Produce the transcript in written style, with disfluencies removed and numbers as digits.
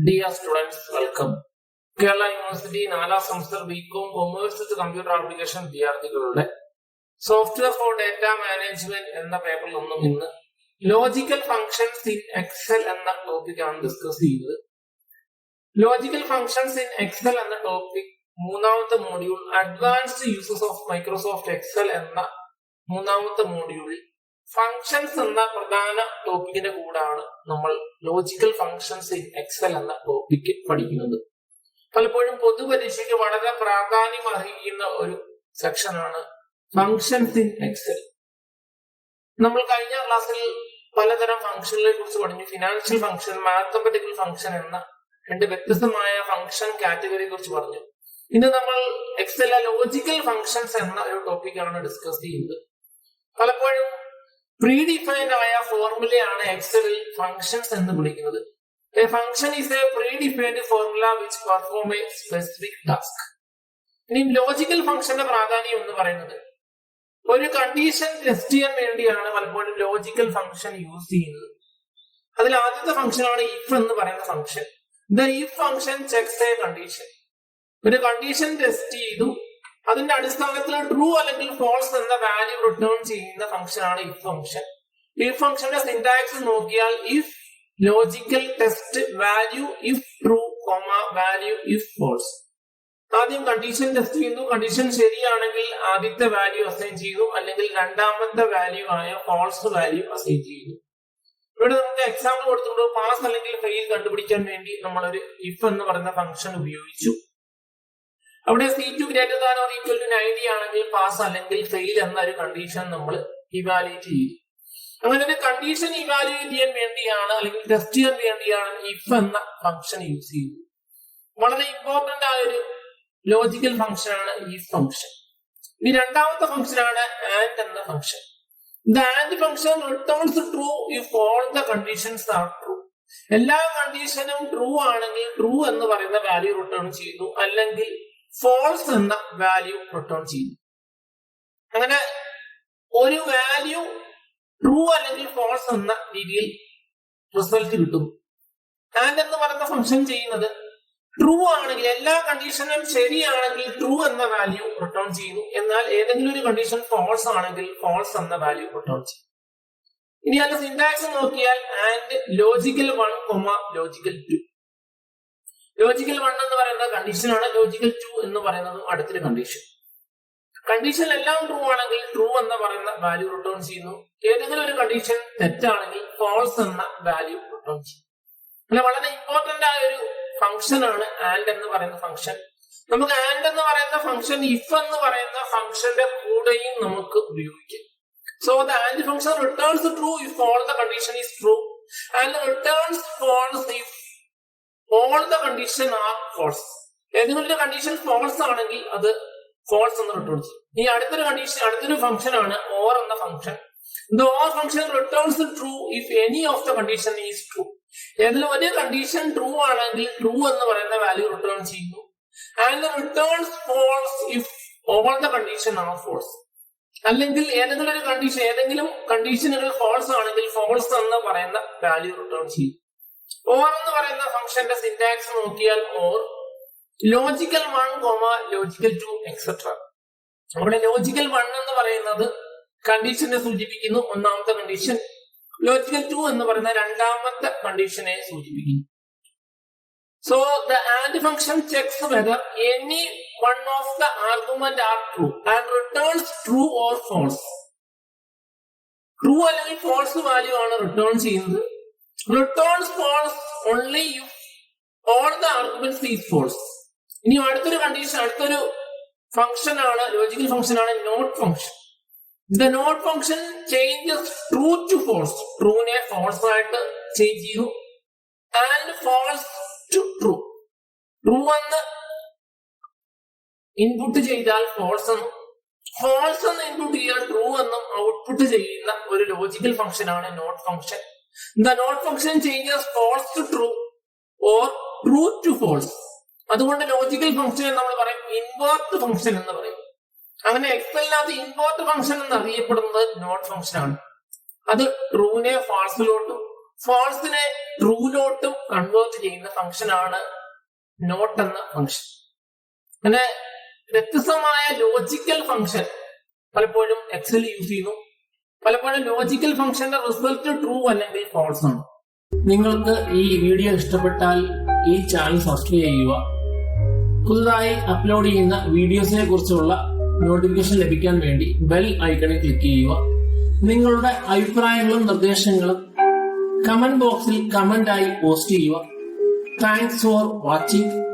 Dear students, welcome. Kerala university 4ാം semester BCom commerce with computer application വിദ്യാർത്ഥികളുടെ software for data management എന്ന പേപ്പറിൽ ഒന്നും ഇന്ന് ലോജിക്കൽ ഫംഗ്ഷൻസ് ഇൻ എക്സൽ എന്ന ടോപ്പിക്കാണ് ഡിസ്കസ് ചെയ്തത്. ലോജിക്കൽ ഫംഗ്ഷൻസ് ഇൻ എക്സൽ എന്ന ടോപ്പിക് മൂന്നാമത്തെ module advanced uses of Microsoft Excel എന്ന മൂന്നാമത്തെ മോഡ്യൂളിൽ ഫംഗ്ഷൻസ് എന്ന പ്രധാന ടോപ്പിക്കിന്റെ കൂടാണ് നമ്മൾ ലോജിക്കൽ ഫംഗ്ഷൻസ് ഇൻ എക്സൽ എന്ന ടോപ്പിക്ക് പഠിക്കുന്നത്. പലപ്പോഴും പൊതുപരീക്ഷയ്ക്ക് വളരെ പ്രാധാന്യം അർഹിക്കുന്ന ഒരു സെക്ഷനാണ് ഫംഗ്ഷൻസ് ഇൻ എക്സൽ. നമ്മൾ കഴിഞ്ഞ ക്ലാസ്സിൽ പലതരം ഫംഗ്ഷനുകളെ കുറിച്ച് പഠിച്ചു. ഫിനാൻഷ്യൽ ഫംഗ്ഷൻ, മാത്തമാറ്റിക്കൽ ഫംഗ്ഷൻ എന്ന രണ്ട് വ്യത്യസ്തമായ ഫംഗ്ഷൻ കാറ്റഗറിയെ കുറിച്ച് പറഞ്ഞു. ഇന്ന് നമ്മൾ എക്സലിലെ ലോജിക്കൽ ഫംഗ്ഷൻസ് എന്ന ഒരു ടോപ്പിക്കാണ് ഡിസ്കസ് ചെയ്യുന്നത്. പലപ്പോഴും പ്രീഡിഫൈൻഡ് ആയ ഫോർമുലയാണ് എക്സലിൽ ഫംഗ്ഷൻസ് എന്ന് വിളിക്കുന്നത്. A function is a predefined formula which perform a specific task. ഇനി ലോജിക്കൽ ഫംഗ്ഷന്റെ പ്രാധാന്യം എന്ന് പറയുന്നത് ഒരു കണ്ടീഷൻ ടെസ്റ്റ് ചെയ്യാൻ വേണ്ടിയാണ് പലപ്പോഴും ലോജിക്കൽ ഫംഗ്ഷൻ യൂസ് ചെയ്യുന്നത്. അതിൽ ആദ്യത്തെ ഫംഗ്ഷനാണ് ഇഫ് എന്ന് പറയുന്ന function. The if function checks a condition. ഒരു കണ്ടീഷൻ ടെസ്റ്റ് ചെയ്തു, അതിന്റെ അടിസ്ഥാനത്തിൽ ട്രൂ അല്ലെങ്കിൽ ഫോൾസ് എന്ന വാല്യൂ റിട്ടേൺ ചെയ്യുന്ന ഫംഗ്ഷനാണ് ഇഫ് ഫംഗ്ഷൻ. ഇഫ് ഫംഗ്ഷന്റെ സിന്റാക്സ് നോക്കിയാൽ if logical test value if true value if false. ആദ്യം കണ്ടീഷൻ ടെസ്റ്റ് ചെയ്യുന്നു, കണ്ടീഷൻ ശരിയാണെങ്കിൽ ആദ്യത്തെ വാല്യൂ അസൈൻ ചെയ്യുന്നു, അല്ലെങ്കിൽ രണ്ടാമത്തെ വാല്യൂ ആയ ഫോൾസ് വാല്യൂ അസൈൻ ചെയ്യുന്നു. ഇവിടെ നമുക്ക് എക്സാമ്പിൾ കൊടുത്തിട്ടുണ്ട്. പാസ് അല്ലെങ്കിൽ ഫെയിൽ കണ്ടുപിടിക്കാൻ വേണ്ടി നമ്മളൊരു ഇഫ് എന്ന് പറയുന്ന ഫംഗ്ഷൻ ഉപയോഗിച്ചു. അവിടെ C2 greater than or equal to 90 ആണെങ്കിൽ പാസ് അല്ലെങ്കിൽ ഫെയിൽ എന്ന ഒരു കണ്ടീഷൻ നമ്മൾ ഇവാലുവേറ്റ് ചെയ്തു. അങ്ങനെ ഒരു കണ്ടീഷൻ ഇവാലുവേറ്റ് ചെയ്യാൻ വേണ്ടിയാണ് അല്ലെങ്കിൽ ടെസ്റ്റ് ചെയ്യാൻ വേണ്ടിയാണ് ഇഫ് എന്ന ഫംഗ്ഷൻ യൂസ് ചെയ്യുന്നത്. വളരെ ഇമ്പോർട്ടന്റ് ആയ ഒരു ലോജിക്കൽ ഫംഗ്ഷൻ ആണ് ഈ ഫംഗ്ഷൻ. ഇനി രണ്ടാമത്തെ ഫംഗ്ഷനാണ് ആൻഡ് എന്ന function. The and function returns true if all the conditions are true. എല്ലാ കണ്ടീഷനും ട്രൂ ആണെങ്കിൽ ട്രൂ എന്ന് പറയുന്ന വാല്യൂ റിട്ടേൺ ചെയ്യുന്നു, അല്ലെങ്കിൽ ഫോൾസ് എന്ന വാല്യൂ റിട്ടേൺ ചെയ്യുന്നു. അങ്ങനെ ഒരു വാല്യൂ ട്രൂ അല്ലെങ്കിൽ ഫോൾസ് എന്ന രീതിയിൽ റിസൾട്ട് കിട്ടുന്നു. ആൻഡ് എന്ന് പറയുന്ന ഫംഗ്ഷൻ ചെയ്യുന്നത് ട്രൂ ആണെങ്കിൽ എല്ലാ കണ്ടീഷനും ശരിയാണെങ്കിൽ ട്രൂ എന്ന വാല്യൂ റിട്ടേൺ ചെയ്യുന്നു, എന്നാൽ ഏതെങ്കിലും ഒരു കണ്ടീഷൻ ഫോൾസ് ആണെങ്കിൽ ഫോൾസ് എന്ന വാല്യൂ റിട്ടേൺ ചെയ്യും. ഇനി അതിന്റെ സിന്റാക്സ് നോക്കിയാൽ ആൻഡ് ലോജിക്കൽ 1, ലോജിക്കൽ 2. ലോജിക്കൽ 1 എന്ന് പറയുന്ന കണ്ടീഷനാണ്, ലോജിക്കൽ 2 എന്ന് പറയുന്നത് അടുത്തൊരു കണ്ടീഷൻ. കണ്ടീഷൻ എല്ലാം ട്രൂ ആണെങ്കിൽ ട്രൂ എന്ന് പറയുന്ന വാല്യൂ റിട്ടേൺ ചെയ്യുന്നു, ഏതെങ്കിലും ഒരു കണ്ടീഷൻ തെറ്റാണെങ്കിൽ ഫോൾസ് എന്ന വാല്യൂ റിട്ടേൺ ചെയ്യും. അങ്ങനെ വളരെ ഇമ്പോർട്ടന്റ് ആയ ഒരു ഫംഗ്ഷൻ ആണ് ആൻഡ് എന്ന് പറയുന്ന ഫംഗ്ഷൻ. നമുക്ക് ആൻഡ് എന്ന് പറയുന്ന ഫംഗ്ഷൻ ഇഫ് എന്ന് പറയുന്ന ഫംഗ്ഷന്റെ കൂടെയും നമുക്ക് ഉപയോഗിക്കാം. So the and function returns true if all the condition is true and returns false if all the condition are false. ഏതെങ്കിലും ഒരു കണ്ടീഷൻ ഫോൾസ് ആണെങ്കിൽ അത് ഫോൾസ് എന്ന് റിട്ടേൺ ചെയ്യും. ഈ അടുത്തൊരു ഫംഗ്ഷൻ ആണ് ഓർ എന്ന function. The or function returns true if any of the condition is true. ഏതെങ്കിലും ഒരു കണ്ടീഷൻ ട്രൂ ആണെങ്കിൽ ട്രൂ എന്ന് പറയുന്ന വാല്യൂ റിട്ടേൺ ചെയ്യുന്നു, and returns false if all the condition are false. അല്ലെങ്കിൽ ഏതെങ്കിലും കണ്ടീഷനുകൾ ഫോൾസ് ആണെങ്കിൽ ഫോൾസ് എന്ന് പറയുന്ന വാല്യൂ റിട്ടേൺ ചെയ്യും. ഓർ എന്ന് പറയുന്ന ഫംഗ്ഷന്റെ സിന്റാക്സ് നോക്കിയാൽ ഓർ ലോജിക്കൽ 1, ലോജിക്കൽ 2 എക്സെട്ര. അവിടെ ലോജിക്കൽ 1 എന്ന് പറയുന്നത് കണ്ടീഷനെ സൂചിപ്പിക്കുന്നു, ഒന്നാമത്തെ കണ്ടീഷൻ. ലോജിക്കൽ 2 എന്ന് പറയുന്ന രണ്ടാമത്തെ കണ്ടീഷനെ സൂചിപ്പിക്കുന്നു. So the and function checks whether any one of the argument are true and returns true or false. True അല്ലെങ്കിൽ ഫോൾസ് വാല്യൂ ആണ് റിട്ടേൺ ചെയ്യുന്നത്. Returns false only if all the arguments is false. ഇനി അടുത്തൊരു function ആണ്, logical function ആണ് not function. The not function changes true to false. ട്രൂനെ false ആയിട്ട് change ചെയ്തു, and false to true. True എന്ന് ഇൻപുട്ട് ചെയ്താൽ ഫോൾസ് എന്നും, ഫോൾസ് എന്ന് ഇൻപുട്ട് ചെയ്താൽ ട്രൂ എന്നും ഔട്ട്പുട്ട് ചെയ്യുന്ന ഒരു ലോജിക്കൽ ഫംഗ്ഷൻ ആണ് not function. The not function changes false to true or true to false. അതുകൊണ്ട് ലോജിക്കൽ ഫംഗ്ഷനെ നമ്മൾ പറയും ഇൻവേർട്ട് ഫംഗ്ഷൻ എന്ന് പറയും. അങ്ങനെ എക്സലിനകത്ത് ഇൻവേർട്ട് ഫംഗ്ഷൻ എന്ന് അറിയപ്പെടുന്നത് നോട്ട് ഫംഗ്ഷൻ ആണ്. അത് ട്രൂവിനെ ഫാൾസിലോട്ടും ഫാൾസിനെ ട്രൂലോട്ടും കൺവേർട്ട് ചെയ്യുന്ന ഫംഗ്ഷൻ ആണ് നോട്ട് എന്ന ഫംഗ്ഷൻ. അങ്ങനെ വ്യത്യസ്തമായ ലോജിക്കൽ ഫംഗ്ഷൻ പലപ്പോഴും എക്സൽ യൂസ് ചെയ്യുന്നു. പലപ്പോഴും ലോജിക്കൽ ഫംഗ്ഷന്റെ റിസൾട്ട് ട്രൂ അല്ലെങ്കിൽ ഫാൾസ് ആണ്. നിങ്ങൾക്ക് ഈ വീഡിയോ ഇഷ്ടപ്പെട്ടാൽ ഈ ചാനൽ സബ്സ്ക്രൈബ് ചെയ്യുക. പുതുതായി അപ്ലോഡ് ചെയ്യുന്ന വീഡിയോസിനെ കുറിച്ചുള്ള നോട്ടിഫിക്കേഷൻ ലഭിക്കാൻ വേണ്ടി ബെൽ ഐക്കണിൽ ക്ലിക്ക് ചെയ്യുക. നിങ്ങളുടെ അഭിപ്രായങ്ങളും നിർദ്ദേശങ്ങളും കമന്റ് ബോക്സിൽ കമന്റ് ആയി പോസ്റ്റ് ചെയ്യുക. Thanks for watching.